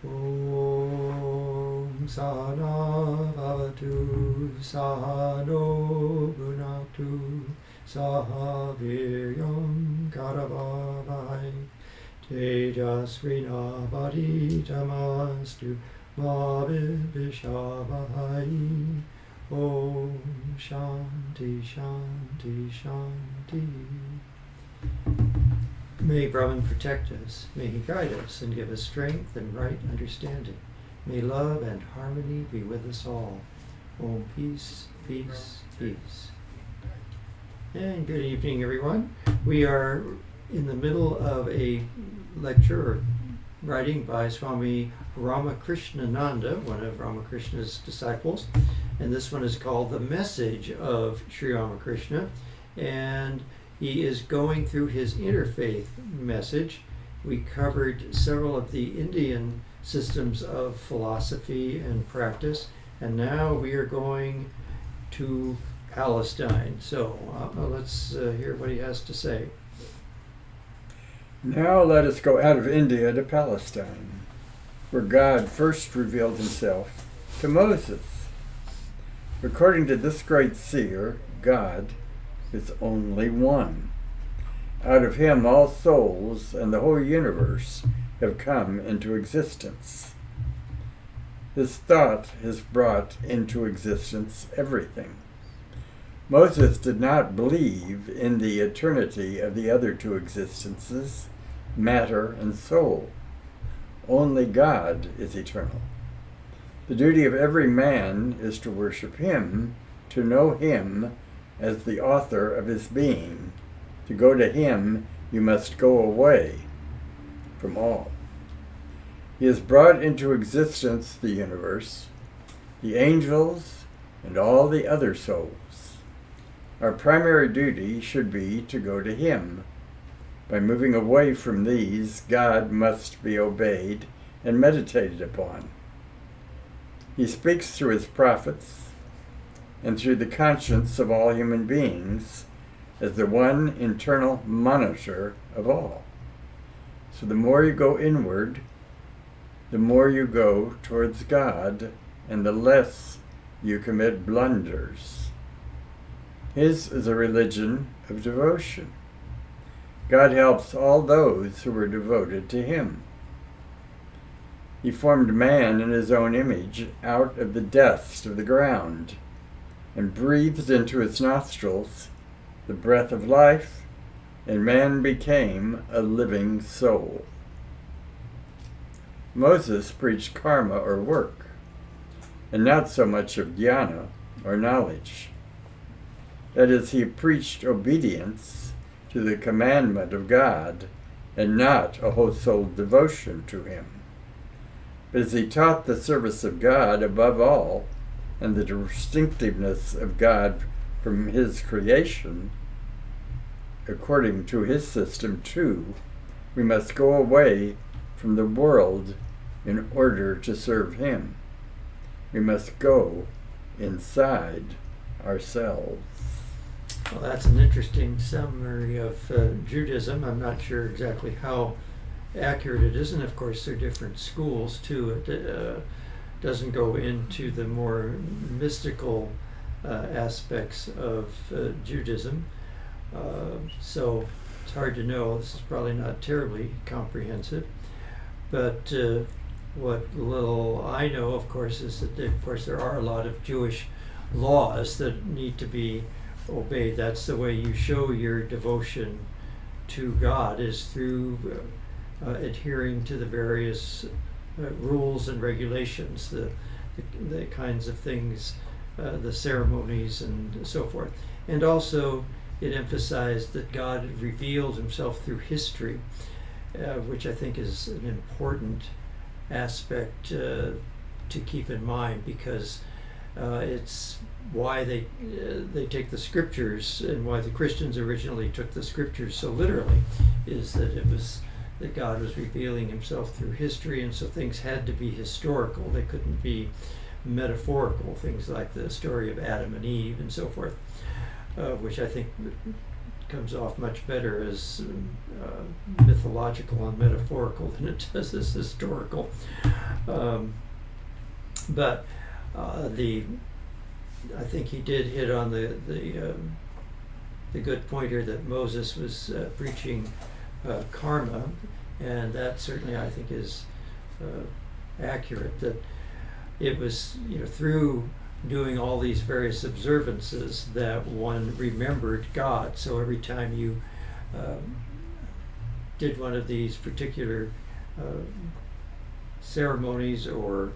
Om Sahana Bhavatu Sahano Bhunaktu Saha Viryam Karavavai Tejasvinavaditamastu Ma Vidvishavahai. Om Shanti Shanti Shanti. May Brahman protect us, may he guide us and give us strength and right understanding. May love and harmony be with us all. Om peace, peace, peace. And good evening, everyone. We are in the middle of a lecture writing by Swami Ramakrishna, one of Ramakrishna's disciples. And this one is called The Message of Sri Ramakrishna. And he is going through his interfaith message. We covered several of the Indian systems of philosophy and practice. And now we are going to Palestine. So let's hear what he has to say. Now let us go out of India to Palestine, where God first revealed himself to Moses. According to this great seer, God is only one. Out of him all souls and the whole universe have come into existence. His thought has brought into existence everything. Moses did not believe in the eternity of the other two existences, matter and soul. Only God is eternal. The duty of every man is to worship him, to know him as the author of his being. To go to him, you must go away from all. He has brought into existence the universe, the angels, and all the other souls. Our primary duty should be to go to him. By moving away from these, God must be obeyed and meditated upon. He speaks through his prophets and through the conscience of all human beings as the one internal monitor of all. So the more you go inward, the more you go towards God, and the less you commit blunders. His is a religion of devotion. God helps all those who are devoted to him. He formed man in his own image out of the dust of the ground and breathed into his nostrils the breath of life, and man became a living soul. Moses preached karma or work, and not so much of jnana or knowledge. That is, he preached obedience to the commandment of God and not a whole-souled devotion to him. But as he taught the service of God above all and the distinctiveness of God from his creation, according to his system too, we must go away from the world in order to serve him. We must go inside ourselves. Well, that's an interesting summary of Judaism. I'm not sure exactly how accurate it is, and of course there are different schools too. It doesn't go into the more mystical aspects of Judaism, so it's hard to know. This is probably not terribly comprehensive, but what little I know, of course, is that there are a lot of Jewish laws that need to be obeyed. That's the way you show your devotion to God, is through adhering to the various rules and regulations, the kinds of things, the ceremonies and so forth. And also it emphasized that God revealed himself through history, which I think is an important aspect to keep in mind, because it's why they take the scriptures, and why the Christians originally took the scriptures so literally, is that it was that God was revealing himself through history, and so things had to be historical. They couldn't be metaphorical, things like the story of Adam and Eve and so forth, which I think comes off much better as mythological and metaphorical than it does as historical. But I think he did hit on the good point here that Moses was preaching karma, and that certainly I think is accurate. That it was through doing all these various observances that one remembered God. So every time you did one of these particular ceremonies or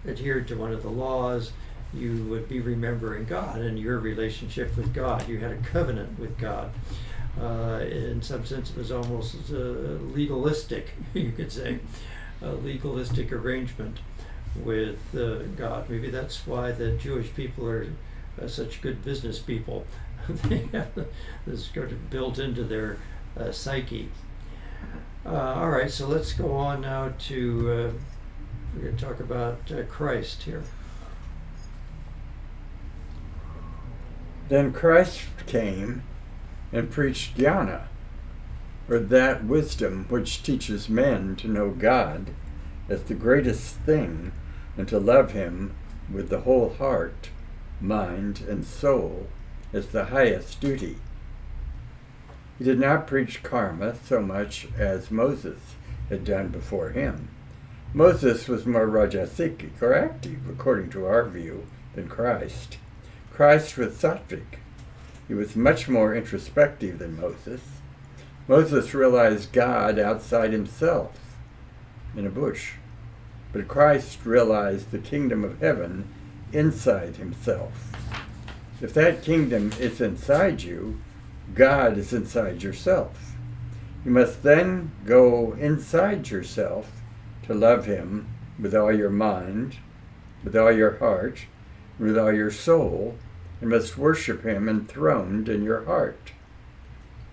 adhered to one of the laws, you would be remembering God and your relationship with God. You had a covenant with God. In some sense, it was almost legalistic, you could say, a legalistic arrangement with God. Maybe that's why the Jewish people are such good business people. They have this sort of built into their psyche. All right, so let's go on now to, we're going to talk about Christ here. Then Christ came and preached jnana, or that wisdom which teaches men to know God as the greatest thing and to love him with the whole heart, mind, and soul as the highest duty. He did not preach karma so much as Moses had done before him. Moses was more rajasic, or active, according to our view, than Christ. Christ was sattvic. He was much more introspective than Moses. Moses realized God outside himself in a bush, but Christ realized the kingdom of heaven inside himself. If that kingdom is inside you, God is inside yourself. You must then go inside yourself to love him with all your mind, with all your heart, with all your soul, and must worship him enthroned in your heart.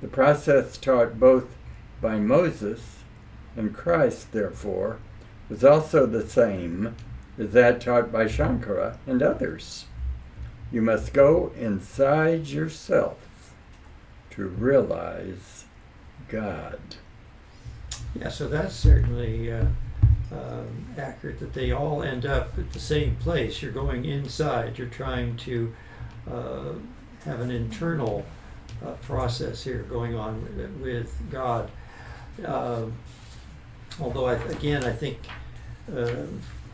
The process taught both by Moses and Christ, therefore, was also the same as that taught by Shankara and others. You must go inside yourself to realize God. Yeah, so that's certainly accurate, that they all end up at the same place. You're going inside. You're trying to have an internal process here going on with God. Although, I think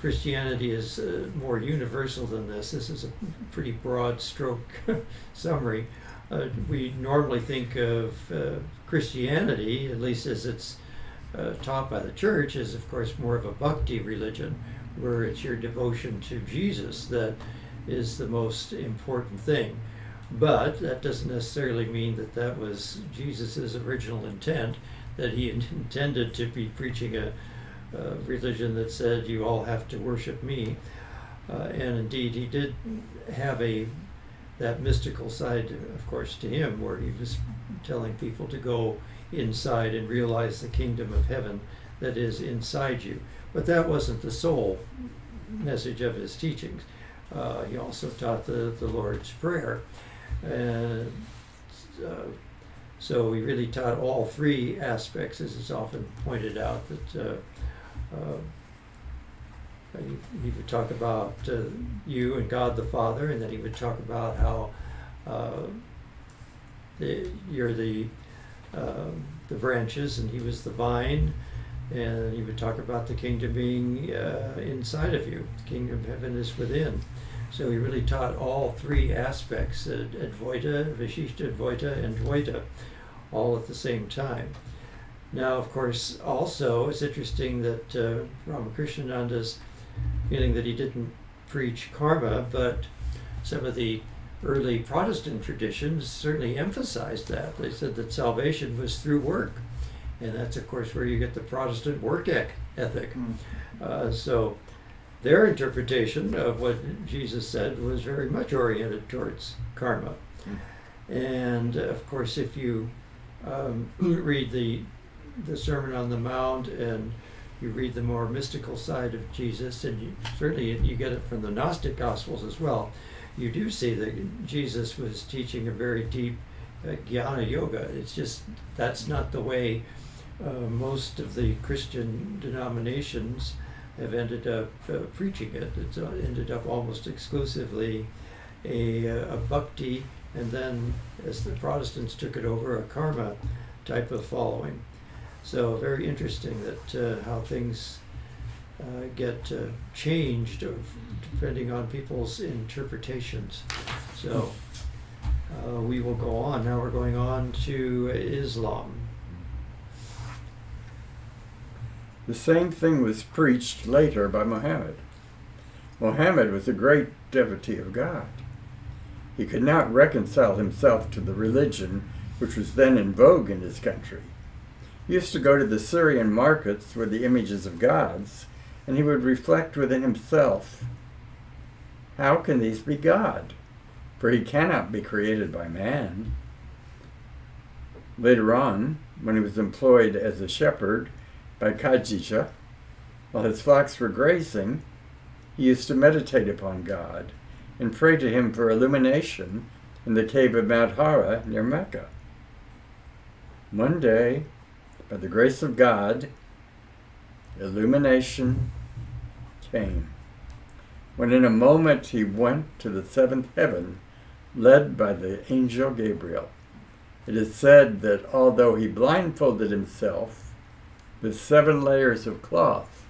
Christianity is more universal than this. This is a pretty broad stroke summary. We normally think of Christianity, at least as it's taught by the church, as of course more of a bhakti religion, where it's your devotion to Jesus that is the most important thing. But that doesn't necessarily mean that that was Jesus's original intent, that he intended to be preaching a religion that said you all have to worship me. And indeed, he did have that mystical side, of course, to him, where he was telling people to go inside and realize the kingdom of heaven that is inside you. But that wasn't the sole message of his teachings. He also taught the Lord's Prayer. So he really taught all three aspects, as is often pointed out, that he would talk about you and God the Father, and then he would talk about how you're the branches and he was the vine, and he would talk about the kingdom being inside of you. The kingdom of heaven is within. So he really taught all three aspects, Advaita, Vishishta Advaita, and Dvaita, all at the same time. Now, of course, also it's interesting that Ramakrishna feeling that he didn't preach karma, but some of the early Protestant traditions certainly emphasized that. They said that salvation was through work, and that's of course where you get the Protestant work ethic. So their interpretation of what Jesus said was very much oriented towards karma. And of course, if you read the Sermon on the Mount and you read the more mystical side of Jesus, and certainly you get it from the Gnostic Gospels as well, you do see that Jesus was teaching a very deep jnana yoga. It's just that's not the way most of the Christian denominations have ended up preaching it. It's ended up almost exclusively a bhakti, and then as the Protestants took it over, a karma type of following. So very interesting that how things get changed depending on people's interpretations. So we will go on. Now we're going on to Islam. The same thing was preached later by Muhammad. Muhammad was a great devotee of God. He could not reconcile himself to the religion which was then in vogue in his country. He used to go to the Syrian markets with the images of gods, and he would reflect within himself, how can these be God? For he cannot be created by man. Later on, when he was employed as a shepherd by Khadijah, while his flocks were grazing, he used to meditate upon God and pray to him for illumination in the cave of Mount Hara near Mecca. One day, by the grace of God, illumination came, when in a moment he went to the seventh heaven, led by the angel Gabriel. It is said that although he blindfolded himself with 7 layers of cloth,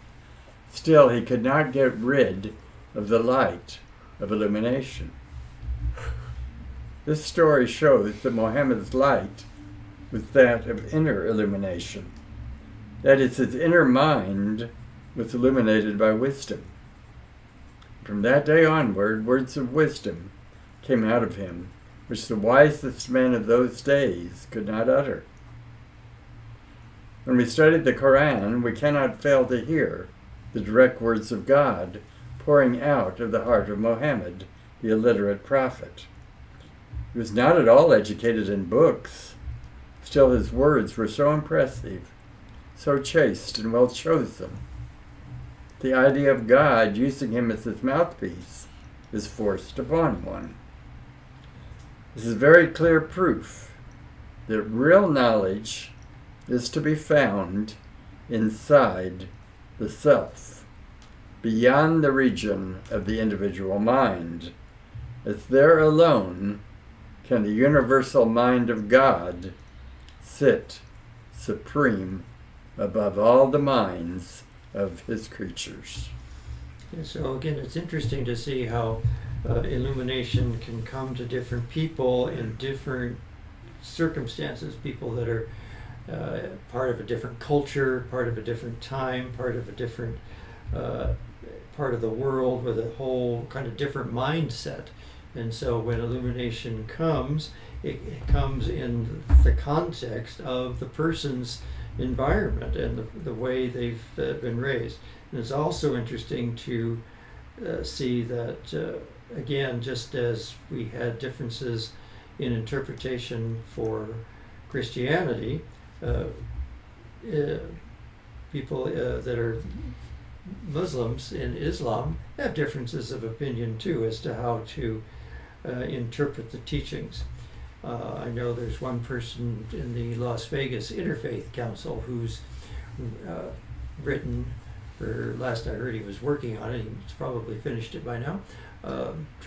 still he could not get rid of the light of illumination. This story shows that Muhammad's light was that of inner illumination. That is, his inner mind was illuminated by wisdom. From that day onward, words of wisdom came out of him, which the wisest men of those days could not utter. When we study the Quran, we cannot fail to hear the direct words of God pouring out of the heart of Muhammad, the illiterate prophet. He was not at all educated in books. Still, his words were so impressive, so chaste and well chosen. The idea of God using him as his mouthpiece is forced upon one. This is very clear proof that real knowledge is to be found inside the self, beyond the region of the individual mind, as there alone can the universal mind of God sit supreme above all the minds of his creatures. Yeah, so again, it's interesting to see how illumination can come to different people in different circumstances, people that are part of a different culture, part of a different time, part of a different part of the world with a whole kind of different mindset. And so when illumination comes, it comes in the context of the person's environment and the way they've been raised. And it's also interesting to see that, again, just as we had differences in interpretation for Christianity, people that are Muslims in Islam have differences of opinion too as to how to interpret the teachings. I know there's one person in the Las Vegas Interfaith Council who's written, or last I heard he was working on it, he's probably finished it by now,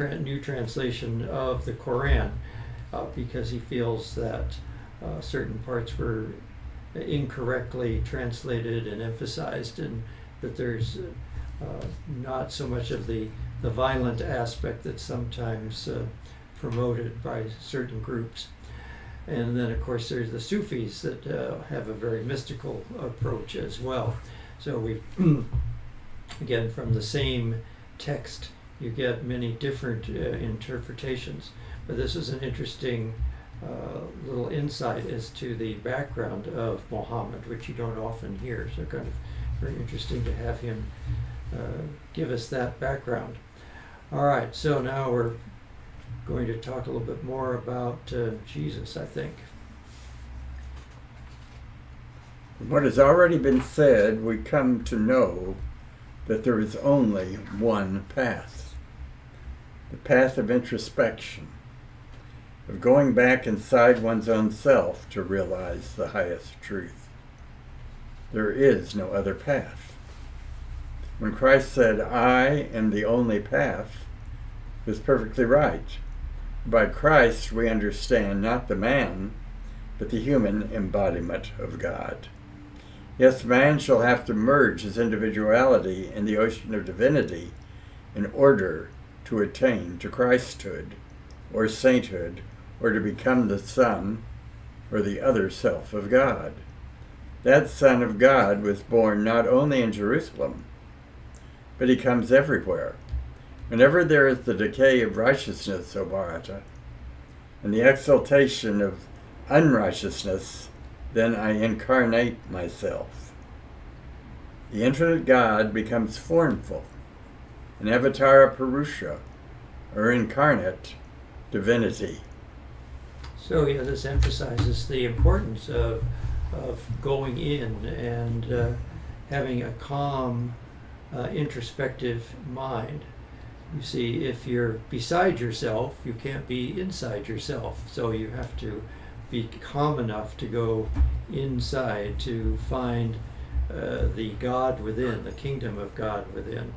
new translation of the Quran, because he feels that certain parts were incorrectly translated and emphasized, and that there's not so much of the violent aspect that's sometimes promoted by certain groups. And then of course there's the Sufis that have a very mystical approach as well. So we again, from the same text you get many different interpretations, but this is an interesting little insight as to the background of Muhammad, which you don't often hear. So kind of very interesting to have him give us that background. All right, so now we're going to talk a little bit more about Jesus, I think. From what has already been said, we come to know that there is only one path, the path of introspection. of going back inside one's own self to realize the highest truth. There is no other path. When Christ said, "I am the only path," it was perfectly right. By Christ we understand not the man, but the human embodiment of God. Yes, man shall have to merge his individuality in the ocean of divinity in order to attain to Christhood, or sainthood, or to become the Son, or the other self of God. That Son of God was born not only in Jerusalem, but he comes everywhere. Whenever there is the decay of righteousness, O Bharata, and the exaltation of unrighteousness, then I incarnate myself. The infinite God becomes formful, an avatara purusha, or incarnate divinity. So yeah, this emphasizes the importance of going in and having a calm, introspective mind. You see, if you're beside yourself, you can't be inside yourself. So you have to be calm enough to go inside to find the God within, the kingdom of God within.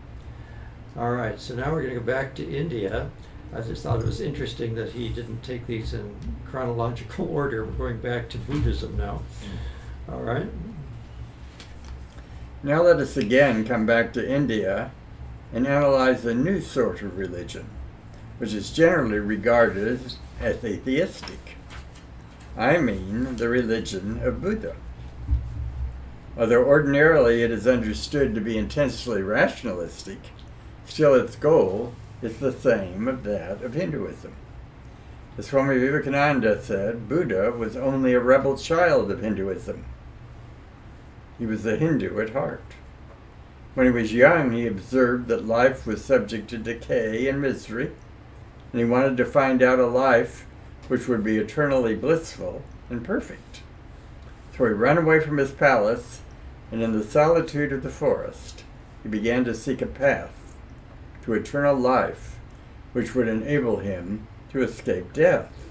All right, so now we're going to go back to India. I just thought it was interesting that he didn't take these in chronological order. We're going back to Buddhism now. All right. Now let us again come back to India and analyze a new sort of religion, which is generally regarded as atheistic. I mean the religion of Buddha. Although ordinarily it is understood to be intensely rationalistic, still its goal is the same as that of Hinduism. As Swami Vivekananda said, Buddha was only a rebel child of Hinduism. He was a Hindu at heart. When he was young, he observed that life was subject to decay and misery, and he wanted to find out a life which would be eternally blissful and perfect. So he ran away from his palace, and in the solitude of the forest, he began to seek a path to eternal life, which would enable him to escape death.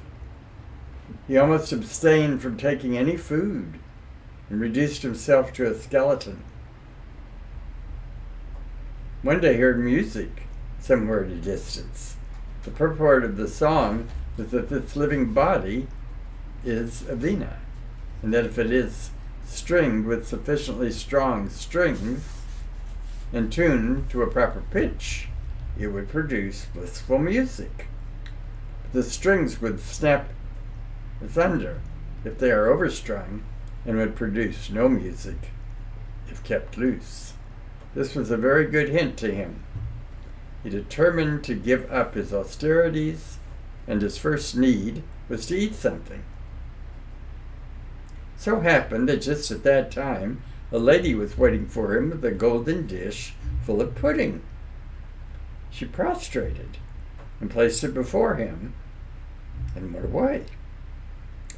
He almost abstained from taking any food and reduced himself to a skeleton. One day he heard music somewhere at a distance. The purport of the song was that this living body is a veena, and that if it is stringed with sufficiently strong strings and tuned to a proper pitch, it would produce blissful music. But the strings would snap asunder if they are overstrung, and would produce no music if kept loose. This was a very good hint to him. He determined to give up his austerities, and his first need was to eat something. So happened that just at that time, a lady was waiting for him with a golden dish full of pudding. She prostrated and placed it before him and went away.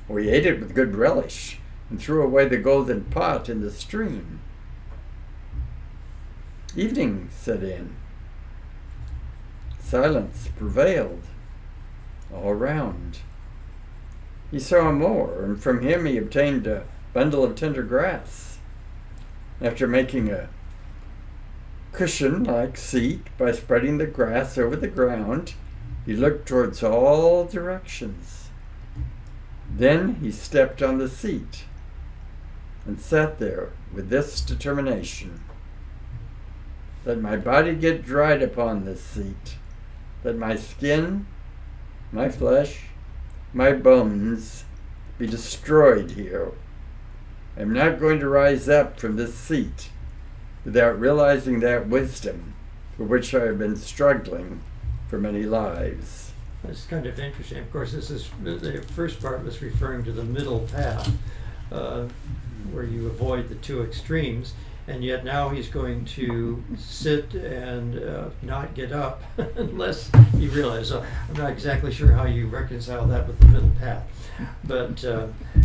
He ate it with good relish and threw away the golden pot in the stream. Evening set in. Silence prevailed all round. He saw a Moor, and from him he obtained a bundle of tender grass. After making a cushion-like seat by spreading the grass over the ground, he looked towards all directions. Then he stepped on the seat and sat there with this determination: let my body get dried upon this seat, let my skin, my flesh, my bones be destroyed here. I am not going to rise up from this seat without realizing that wisdom for which I have been struggling for many lives. That's kind of interesting. Of course, this is the first part was referring to the middle path, where you avoid the two extremes, and yet now he's going to sit and not get up unless he realizes. So I'm not exactly sure how you reconcile that with the middle path, but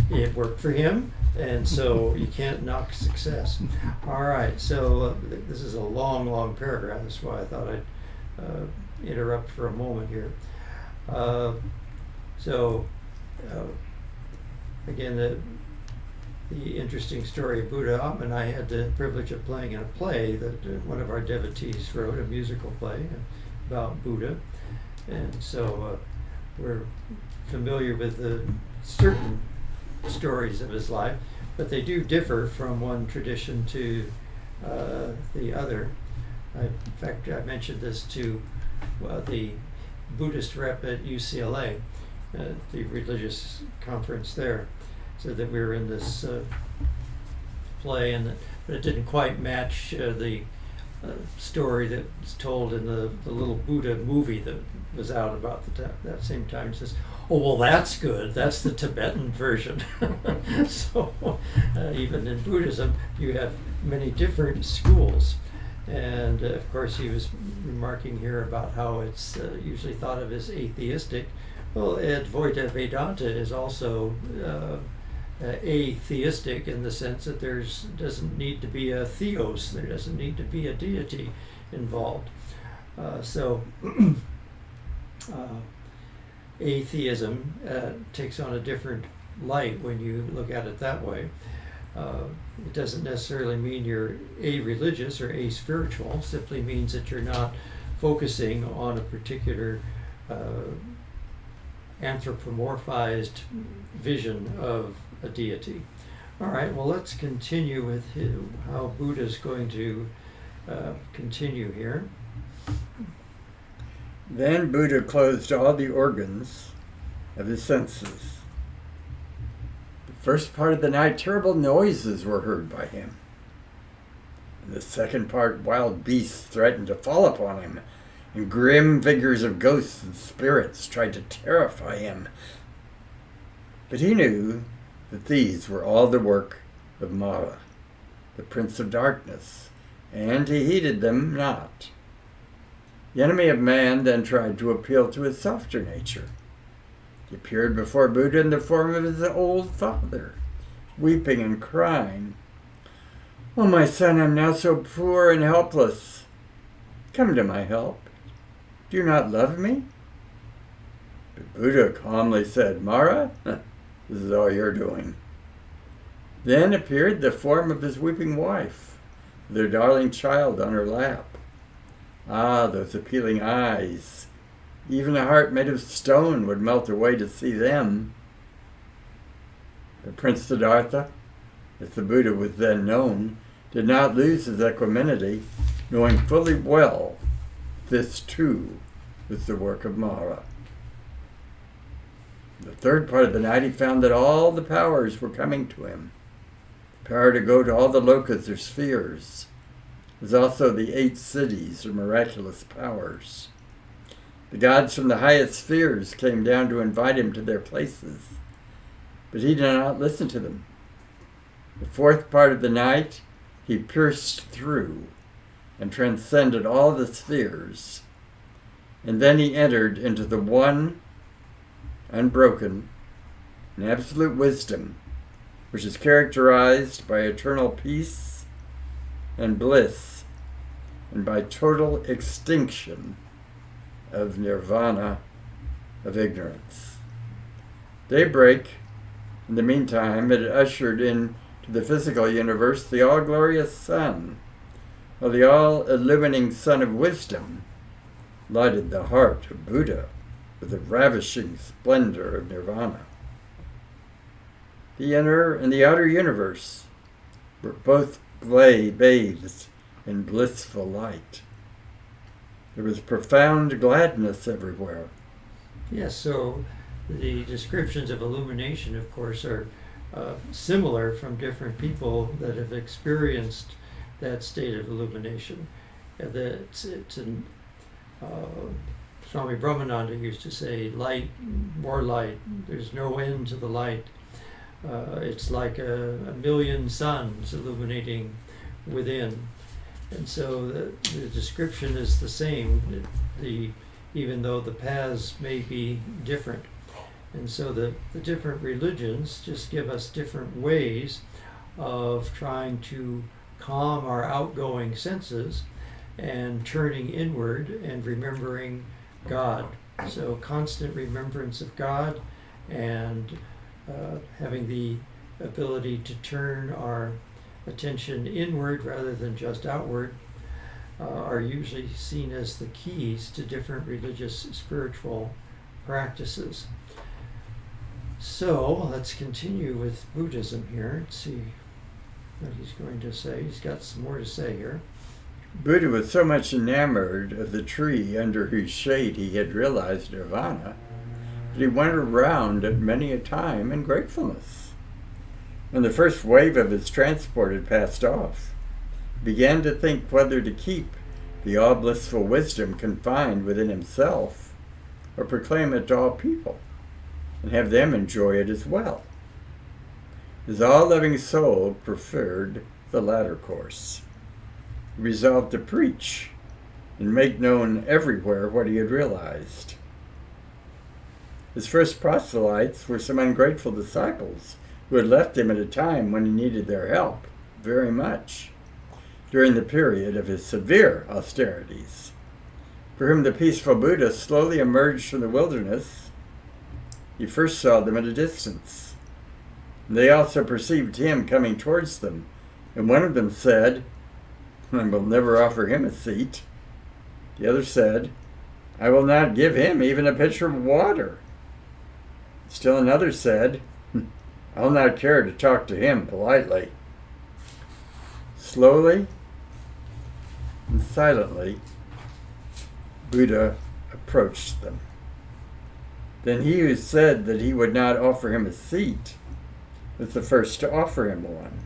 it worked for him, and so you can't knock success. All right, so this is a long, long paragraph. That's why I thought I'd interrupt for a moment here. So, again, the interesting story of Buddha, and I had the privilege of playing in a play that one of our devotees wrote, a musical play about Buddha. And so we're familiar with the certain stories of his life, but they do differ from one tradition to the other. In fact, I mentioned this to the Buddhist rep at UCLA, the religious conference there, so that we were in this play, but it didn't quite match the story that was told in the little Buddha movie that was out about that same time. It says, oh, well, that's good. That's the Tibetan version. So even in Buddhism, you have many different schools. And of course, he was remarking here about how it's usually thought of as atheistic. Well, Advaita Vedanta is also atheistic in the sense that doesn't need to be a theos, there doesn't need to be a deity involved. So atheism takes on a different light when you look at it that way. It doesn't necessarily mean you're a-religious or a-spiritual. It simply means that you're not focusing on a particular anthropomorphized vision of a deity. All right, well, let's continue with how Buddha is going to continue here. Then Buddha closed all the organs of his senses. The first part of the night, terrible noises were heard by him. In the second part, wild beasts threatened to fall upon him, and grim figures of ghosts and spirits tried to terrify him. But he knew that these were all the work of Mara, the Prince of Darkness, and he heeded them not. The enemy of man then tried to appeal to his softer nature. He appeared before Buddha in the form of his old father, weeping and crying, "Oh, my son, I'm now so poor and helpless. Come to my help. Do you not love me?" But Buddha calmly said, "Mara, this is all you're doing." Then appeared the form of his weeping wife, with their darling child on her lap. Ah, those appealing eyes! Even a heart made of stone would melt away to see them. But Prince Siddhartha, as the Buddha was then known, did not lose his equanimity, knowing fully well this too was the work of Mara. In the third part of the night, he found that all the powers were coming to him. The power to go to all the lokas or spheres, as also the 8 cities or miraculous powers. The gods from the highest spheres came down to invite him to their places, but he did not listen to them. The fourth part of the night, he pierced through and transcended all the spheres, and then he entered into the one, unbroken, and absolute wisdom, which is characterized by eternal peace and bliss, and by total extinction of nirvana, of ignorance. Daybreak, in the meantime, had ushered into the physical universe the all-glorious sun, while the all-illumining sun of wisdom lighted the heart of Buddha with the ravishing splendor of nirvana. The inner and the outer universe were both bathed in blissful light. There was profound gladness everywhere. Yes, so the descriptions of illumination, of course, are similar from different people that have experienced that state of illumination. Swami Brahmananda used to say, light, more light, there's no end to the light. It's like a million suns illuminating within. And so the description is the same, even though the paths may be different. And so the different religions just give us different ways of trying to calm our outgoing senses and turning inward and remembering God. So constant remembrance of God and having the ability to turn our attention inward rather than just outward are usually seen as the keys to different religious spiritual practices. So let's continue with Buddhism here and see what he's going to say. He's got some more to say here. Buddha was so much enamored of the tree under whose shade he had realized nirvana that he went around it many a time in gratefulness. When the first wave of his transport had passed off, he began to think whether to keep the all-blissful wisdom confined within himself or proclaim it to all people and have them enjoy it as well. His all-loving soul preferred the latter course. He resolved to preach and make known everywhere what he had realized. His first proselytes were some ungrateful disciples who had left him at a time when he needed their help very much, during the period of his severe austerities. For whom the peaceful Buddha slowly emerged from the wilderness, he first saw them at a distance. They also perceived him coming towards them, and one of them said, "I will never offer him a seat." The other said, "I will not give him even a pitcher of water." Still another said, "I'll not care to talk to him politely." Slowly and silently, Buddha approached them. Then he who said that he would not offer him a seat was the first to offer him one.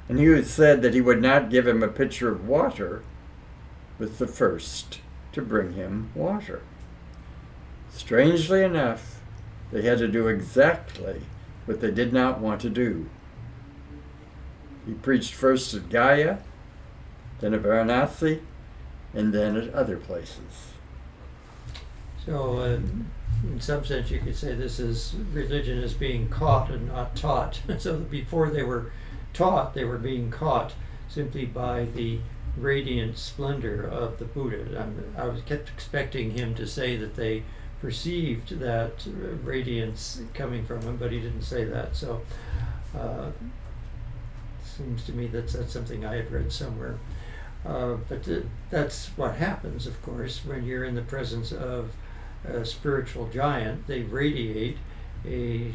And he who said that he would not give him a pitcher of water was the first to bring him water. Strangely enough, they had to do exactly what they did not want to do. He preached first at Gaya, then at Varanasi, and then at other places. So in some sense you could say this is religion is being caught and not taught. So before they were taught, they were being caught simply by the radiant splendor of the Buddha. I was kept expecting him to say that they perceived that radiance coming from him, but he didn't say that. So seems to me that's something I had read somewhere. But that's what happens, of course, when you're in the presence of a spiritual giant. They radiate a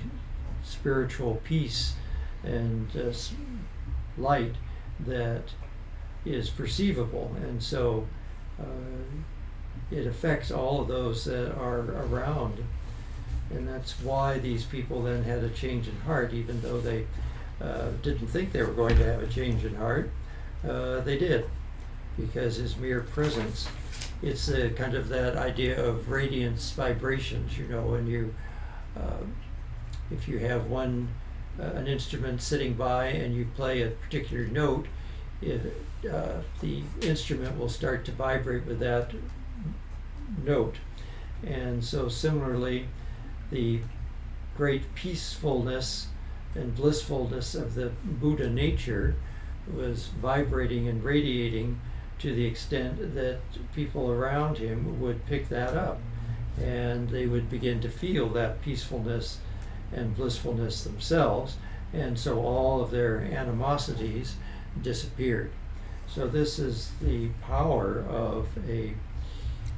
spiritual peace and light that is perceivable, and so it affects all of those that are around, and that's why these people then had a change in heart, even though they didn't think they were going to have a change in heart. They did, because his mere presence, it's kind of that idea of radiance vibrations. You know, when you if you have an instrument sitting by and you play a particular note, the instrument will start to vibrate with that note. And so similarly, the great peacefulness and blissfulness of the Buddha nature was vibrating and radiating to the extent that people around him would pick that up, and they would begin to feel that peacefulness and blissfulness themselves, and so all of their animosities disappeared. So this is the power of a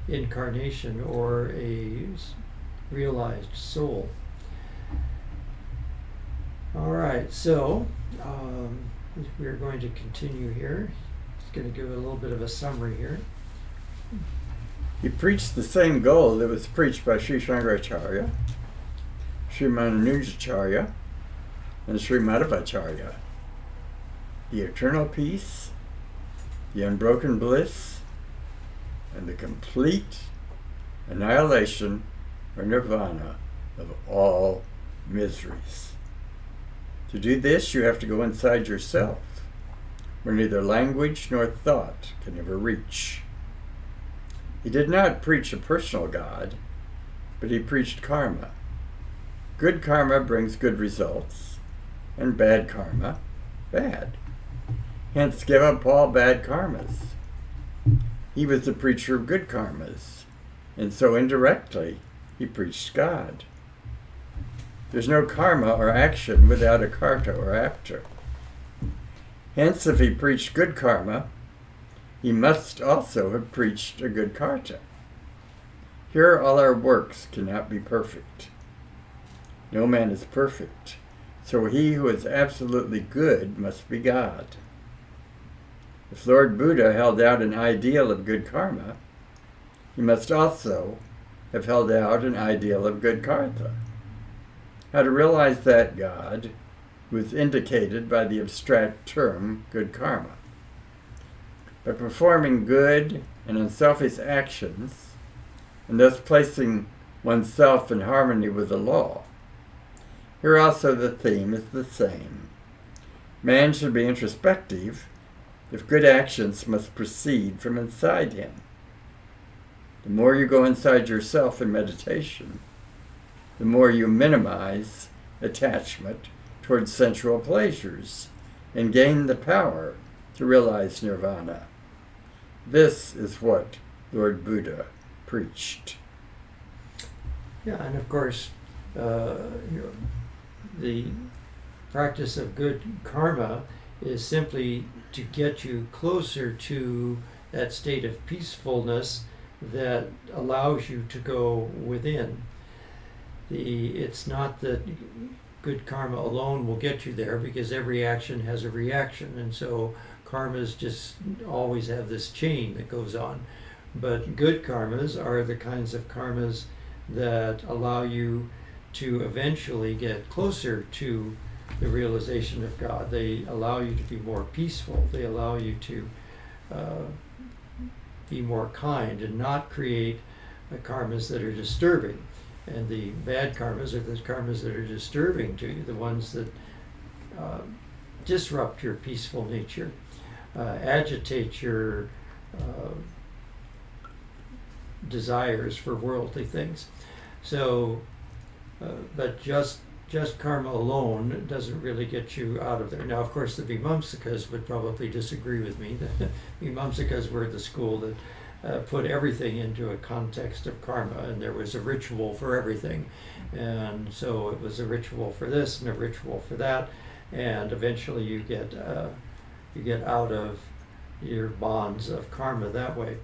incarnation or a realized soul. All right, so we're going to continue here. Just going to give a little bit of a summary here. He preached the same goal that was preached by Sri Shankaracharya, Sri Manujacharya, and Sri Madhvacharya. The eternal peace, the unbroken bliss, and the complete annihilation or nirvana of all miseries. To do this, you have to go inside yourself, where neither language nor thought can ever reach. He did not preach a personal God, but he preached karma. Good karma brings good results, and bad karma, bad. Hence, give up all bad karmas. He was the preacher of good karmas, and so indirectly he preached God. There's no karma or action without a karta or actor. Hence, if he preached good karma, he must also have preached a good karta. Here all our works cannot be perfect. No man is perfect, so he who is absolutely good must be God. If Lord Buddha held out an ideal of good karma, he must also have held out an ideal of good karta. How to realize that God was indicated by the abstract term good karma. By performing good and unselfish actions, and thus placing oneself in harmony with the law. Here also the theme is the same. Man should be introspective if good actions must proceed from inside him. The more you go inside yourself in meditation, the more you minimize attachment towards sensual pleasures and gain the power to realize nirvana. This is what Lord Buddha preached. Yeah, and of course, the practice of good karma is simply to get you closer to that state of peacefulness that allows you to go within. It's not that good karma alone will get you there, because every action has a reaction, and so karmas just always have this chain that goes on. But good karmas are the kinds of karmas that allow you to eventually get closer to the realization of God. They allow you to be more peaceful. They allow you to be more kind and not create karmas that are disturbing. And the bad karmas are the karmas that are disturbing to you, the ones that disrupt your peaceful nature, agitate your desires for worldly things. So, but just karma alone doesn't really get you out of there. Now, of course, the Vimamsakas would probably disagree with me. The Vimamsakas were the school that put everything into a context of karma, and there was a ritual for everything. And so it was a ritual for this and a ritual for that, and eventually you get out of your bonds of karma that way.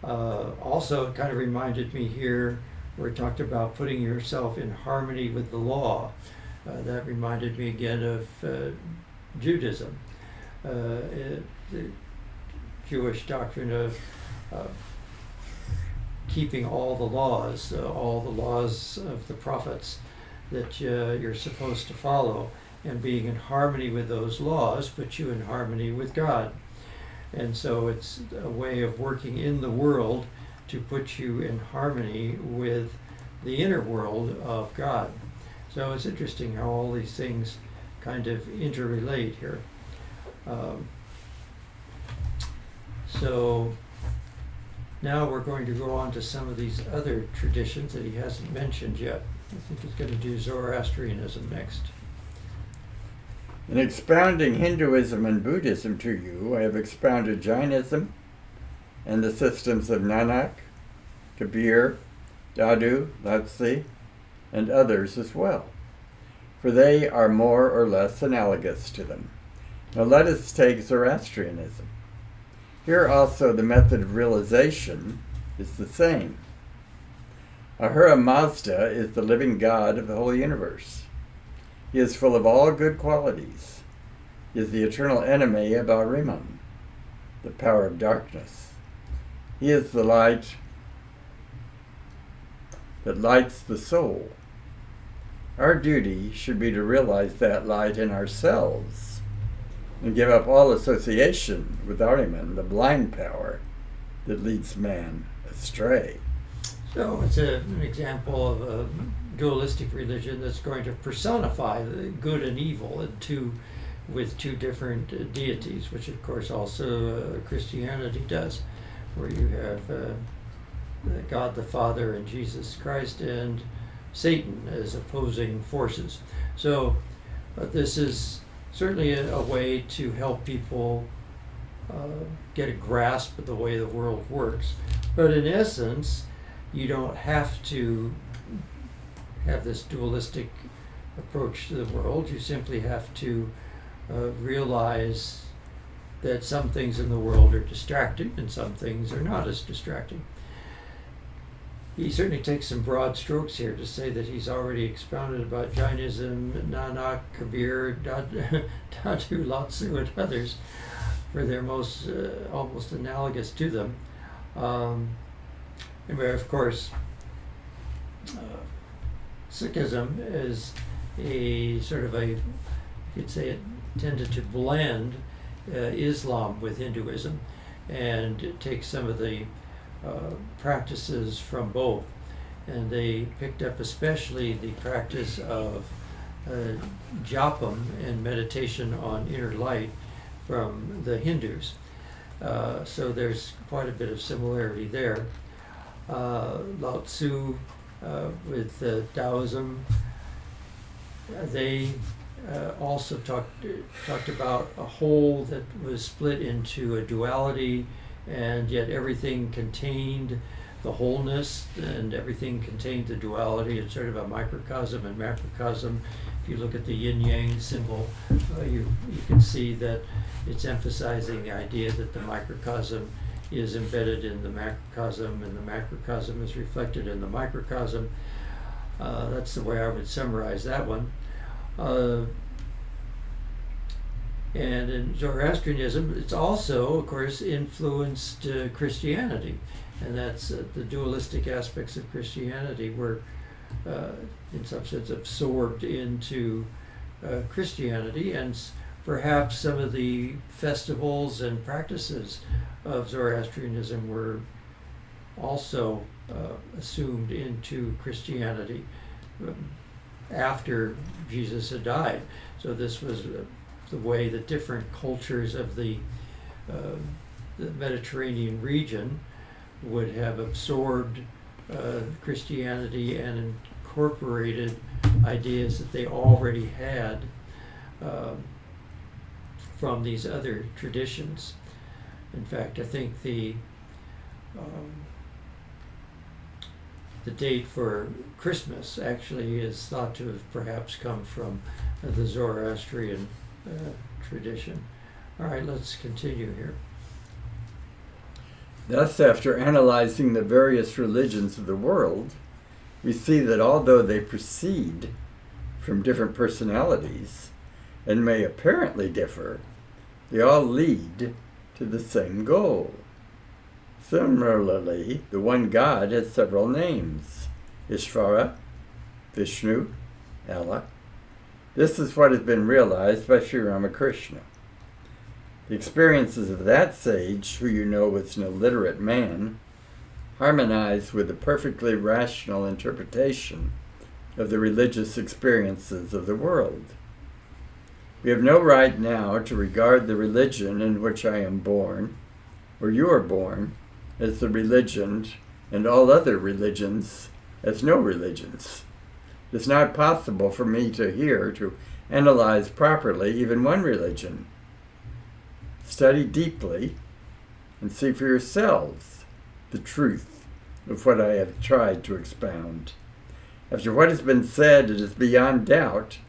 Also, it kind of reminded me here where it talked about putting yourself in harmony with the law. That reminded me again of Judaism, the Jewish doctrine of keeping all the laws of the prophets that you're supposed to follow, and being in harmony with those laws puts you in harmony with God. And so it's a way of working in the world to put you in harmony with the inner world of God. So it's interesting how all these things kind of interrelate here. So now we're going to go on to some of these other traditions that he hasn't mentioned yet. I think he's going to do Zoroastrianism next. In expounding Hinduism and Buddhism to you, I have expounded Jainism and the systems of Nanak, Kabir, Dadu, Latsi, and others as well, for they are more or less analogous to them. Now let us take Zoroastrianism. Here also the method of realization is the same. Ahura Mazda is the living God of the whole universe. He is full of all good qualities. He is the eternal enemy of Ahriman, the power of darkness. He is the light that lights the soul. Our duty should be to realize that light in ourselves and give up all association with Ahriman, the blind power that leads man astray. So it's an example of a dualistic religion that's going to personify the good and evil with two different deities, which of course also Christianity does, where you have God the Father and Jesus Christ and Satan as opposing forces. So this is certainly a way to help people get a grasp of the way the world works. But in essence, you don't have to have this dualistic approach to the world. You simply have to realize that some things in the world are distracting and some things are not as distracting. He certainly takes some broad strokes here to say that he's already expounded about Jainism, Nanak, Kabir, Dadu, Lao Tzu, and others, for their most almost analogous to them. And where, of course, Sikhism is a sort of you could say it tended to blend Islam with Hinduism and take some of the practices from both. And they picked up especially the practice of japam and meditation on inner light from the Hindus. So there's quite a bit of similarity there. Lao Tzu with Taoism, they also talked about a whole that was split into a duality, and yet everything contained the wholeness, and everything contained the duality. It's sort of a microcosm and macrocosm. If you look at the yin-yang symbol, you can see that it's emphasizing the idea that the microcosm is embedded in the macrocosm, and the macrocosm is reflected in the microcosm. That's the way I would summarize that one. And in Zoroastrianism, it's also, of course, influenced Christianity, and that's the dualistic aspects of Christianity were, in some sense, absorbed into Christianity, and perhaps some of the festivals and practices of Zoroastrianism were also assumed into Christianity after Jesus had died. So this was the way that different cultures of the Mediterranean region would have absorbed Christianity and incorporated ideas that they already had from these other traditions. In fact, I think the date for Christmas actually is thought to have perhaps come from the Zoroastrian tradition. All right, let's continue here. Thus, after analyzing the various religions of the world, we see that although they proceed from different personalities and may apparently differ, they all lead to the same goal. Similarly, the one God has several names: Ishvara, Vishnu, Allah. This is what has been realized by Sri Ramakrishna. The experiences of that sage, who you know was an illiterate man, harmonize with the perfectly rational interpretation of the religious experiences of the world. We have no right now to regard the religion in which I am born, or you are born, as the religion, and all other religions as no religions. It is not possible for me to analyze properly even one religion. Study deeply and see for yourselves the truth of what I have tried to expound. After what has been said, it is beyond doubt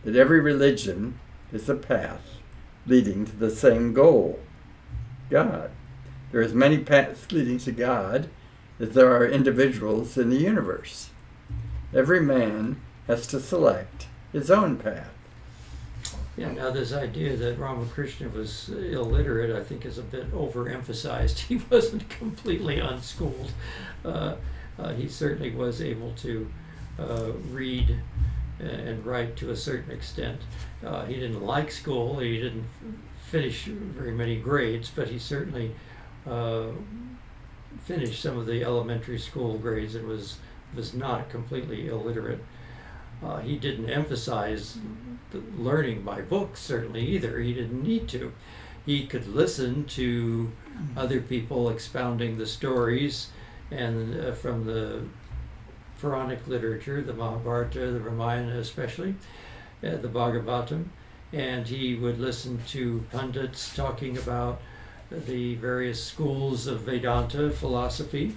that every religion is a path leading to the same goal, God. There are as many paths leading to God as there are individuals in the universe. Every man has to select his own path. Yeah, now this idea that Ramakrishna was illiterate, I think, is a bit overemphasized. He wasn't completely unschooled. He certainly was able to read and write to a certain extent. He didn't like school. He didn't finish very many grades, but he certainly finished some of the elementary school grades and was not completely illiterate. He didn't emphasize learning by books, certainly, either. He didn't need to. He could listen to other people expounding the stories and from the Puranic literature, the Mahabharata, the Ramayana especially, the Bhagavatam, and he would listen to pundits talking about the various schools of Vedanta philosophy,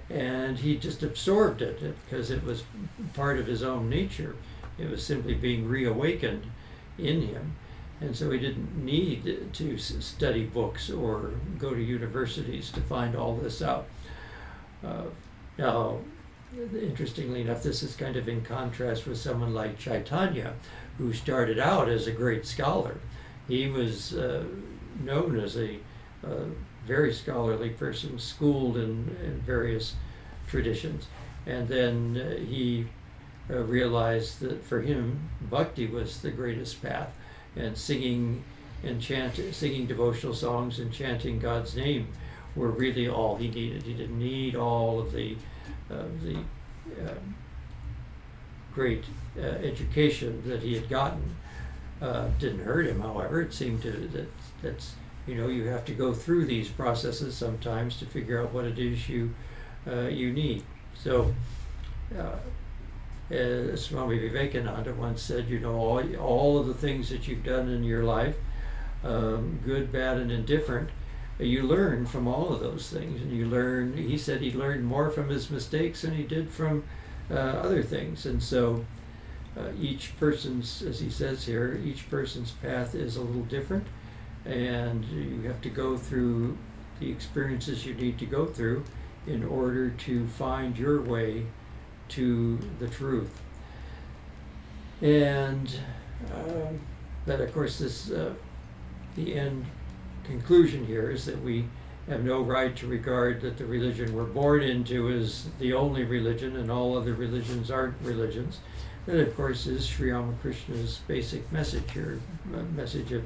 and he just absorbed it because it was part of his own nature. It was simply being reawakened in him. And so he didn't need to study books or go to universities to find all this out. Now, interestingly enough, this is kind of in contrast with someone like Chaitanya, who started out as a great scholar. He was known as a very scholarly person, schooled in various traditions. And then he realized that for him, bhakti was the greatest path. And singing devotional songs and chanting God's name were really all he needed. He didn't need all of the great education that he had gotten. Didn't hurt him, however. It seemed that's you have to go through these processes sometimes to figure out what it is you need. So. Swami Vivekananda once said, all of the things that you've done in your life, good, bad, and indifferent, you learn from all of those things. And he said he learned more from his mistakes than he did from other things. And so each person's, as he says here, each person's path is a little different. And you have to go through the experiences you need to go through in order to find your way to the truth. And but of course the end conclusion here is that we have no right to regard that the religion we're born into is the only religion and all other religions aren't religions. That of course is Sri Ramakrishna's basic message here, a message of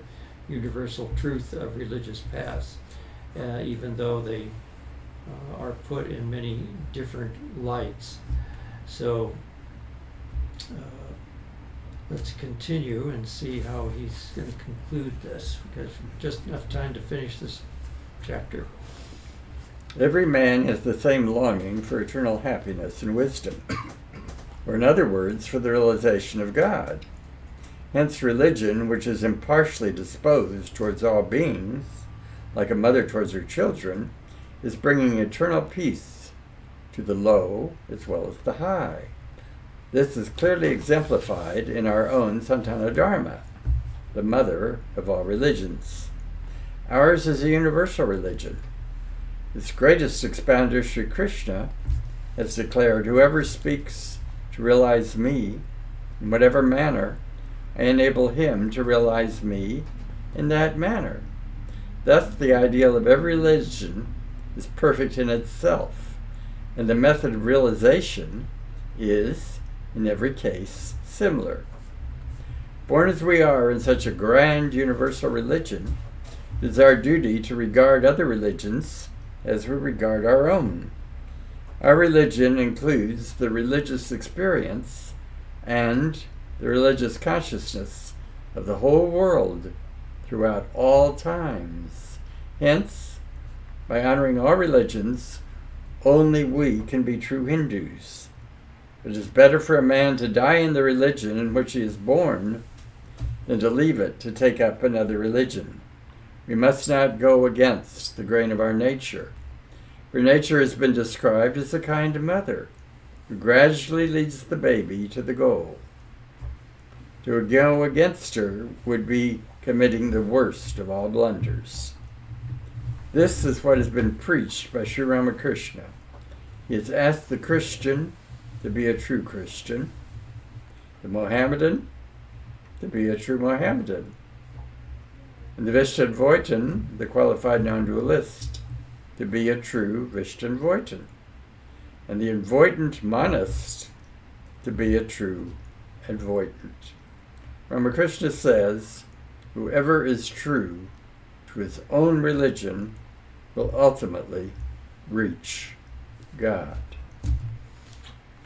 universal truth of religious paths, even though they are put in many different lights. So let's continue and see how he's going to conclude this, because just enough time to finish this chapter. Every man has the same longing for eternal happiness and wisdom, or in other words, for the realization of God. Hence religion, which is impartially disposed towards all beings, like a mother towards her children, is bringing eternal peace to the low as well as the high. This is clearly exemplified in our own Santana Dharma, the mother of all religions. Ours is a universal religion. Its greatest expounder, Sri Krishna, has declared, "Whoever speaks to realize me in whatever manner, I enable him to realize me in that manner." Thus, the ideal of every religion is perfect in itself, and the method of realization is, in every case, similar. Born as we are in such a grand universal religion, it is our duty to regard other religions as we regard our own. Our religion includes the religious experience and the religious consciousness of the whole world throughout all times. Hence, by honoring all religions, only we can be true Hindus. It is better for a man to die in the religion in which he is born than to leave it to take up another religion. We must not go against the grain of our nature, for nature has been described as a kind mother who gradually leads the baby to the goal. To go against her would be committing the worst of all blunders. This is what has been preached by Sri Ramakrishna. He has asked the Christian to be a true Christian, the Mohammedan to be a true Mohammedan, and the Vishnadvaitin, the qualified non-dualist, to be a true Vishnadvaitin, and the Advaitin monist to be a true Advaitin. Ramakrishna says, whoever is true to his own religion will ultimately reach God.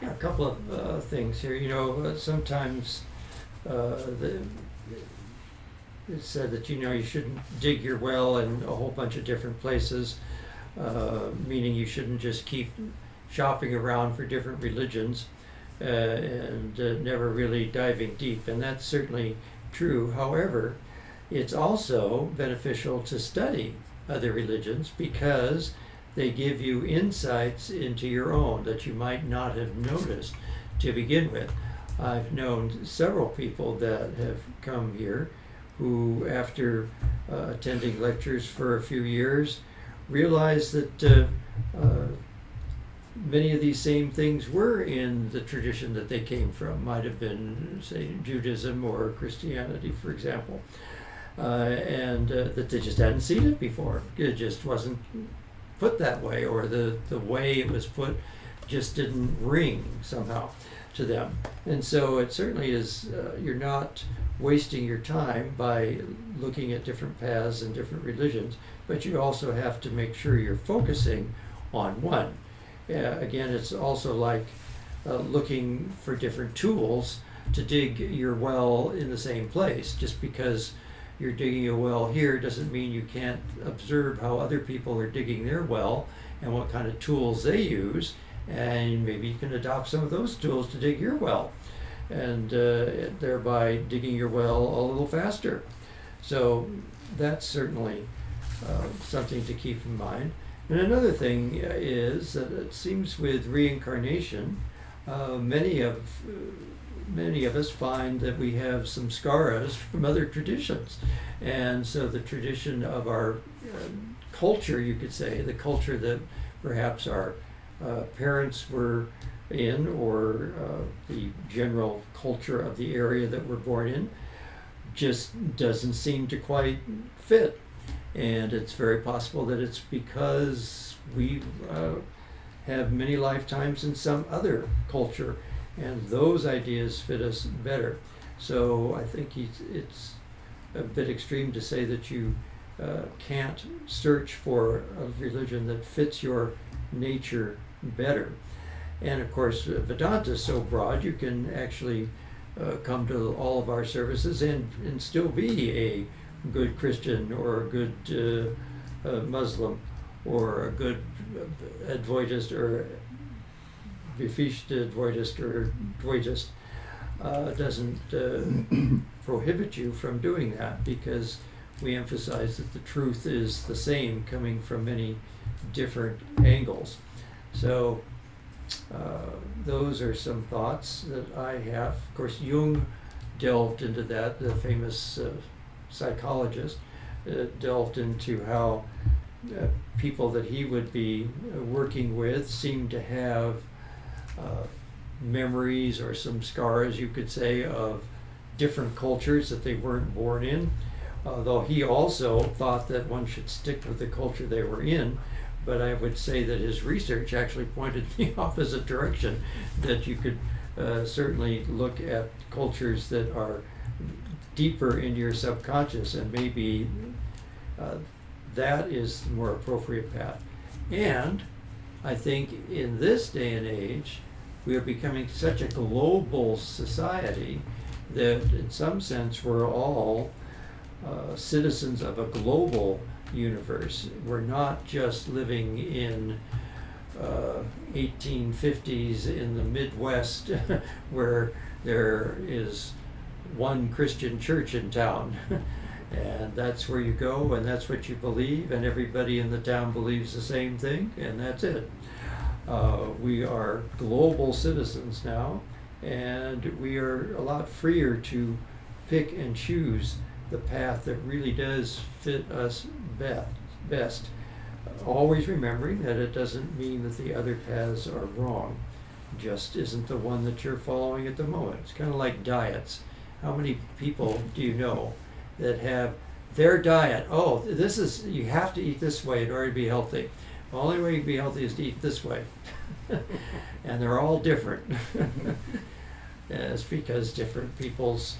Yeah, a couple of things here. Sometimes it's said that you shouldn't dig your well in a whole bunch of different places, meaning you shouldn't just keep shopping around for different religions and never really diving deep, and that's certainly true. However, it's also beneficial to study other religions because they give you insights into your own that you might not have noticed to begin with. I've known several people that have come here who, after attending lectures for a few years, realized that many of these same things were in the tradition that they came from. Might have been, say, Judaism or Christianity, for example, and that they just hadn't seen it before. It just wasn't put that way, or the way it was put just didn't ring somehow to them. And so it certainly is, you're not wasting your time by looking at different paths and different religions, but you also have to make sure you're focusing on one. Again, it's also like looking for different tools to dig your well in the same place. Just because you're digging a well here doesn't mean you can't observe how other people are digging their well and what kind of tools they use, and maybe you can adopt some of those tools to dig your well, and thereby digging your well a little faster. So that's certainly something to keep in mind. And another thing is that it seems with reincarnation, many of us find that we have some skaras from other traditions. And so the tradition of our culture, you could say, the culture that perhaps our parents were in, or the general culture of the area that we're born in, just doesn't seem to quite fit. And it's very possible that it's because we have many lifetimes in some other culture, and those ideas fit us better. So I think it's a bit extreme to say that you can't search for a religion that fits your nature better. And of course, Vedanta is so broad, you can actually come to all of our services and still be a good Christian, or a good Muslim, or a good Advaitist, or befished Advaitist, or Dvaitist. Doesn't prohibit you from doing that, because we emphasize that the truth is the same, coming from many different angles. So those are some thoughts that I have. Of course, Jung delved into that, the famous psychologist, delved into how people that he would be working with seemed to have memories, or some scars, you could say, of different cultures that they weren't born in. Though he also thought that one should stick with the culture they were in. But I would say that his research actually pointed in the opposite direction, that you could certainly look at cultures that are deeper in your subconscious, and maybe that is the more appropriate path. And I think in this day and age, we are becoming such a global society that in some sense we're all citizens of a global universe. We're not just living in 1850s in the Midwest where there is one Christian church in town and that's where you go and that's what you believe, and everybody in the town believes the same thing, and that's it. We are global citizens now, and we are a lot freer to pick and choose the path that really does fit us best. Always remembering that it doesn't mean that the other paths are wrong, just isn't the one that you're following at the moment. It's kind of like diets. How many people do you know that have their diet? Oh, this is, you have to eat this way in order to be healthy. The only way you can be healthy is to eat this way. And they're all different. It's because different people's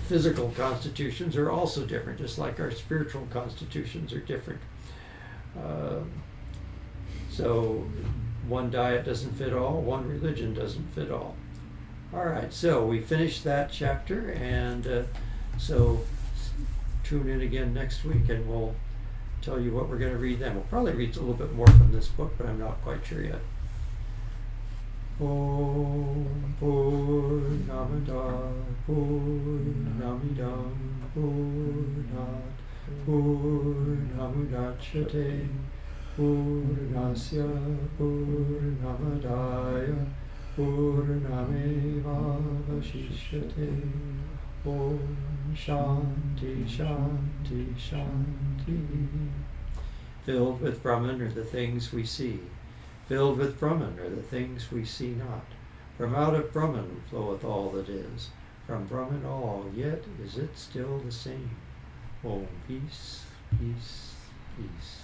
physical constitutions are also different, just like our spiritual constitutions are different. So one diet doesn't fit all, one religion doesn't fit all. All right, so we finished that chapter, and so tune in again next week and we'll tell you what we're going to read then. We'll probably read a little bit more from this book, but I'm not quite sure yet. Om Purnamada Purnamidam Purnat Purnamudachyate Purnasya Purnamadaya Purnamevavashishyate Om Shanti Shanti Shanti. Filled with Brahman are the things we see. Filled with Brahman are the things we see not. From out of Brahman floweth all that is. From Brahman all, yet is it still the same. Om, peace, peace, peace.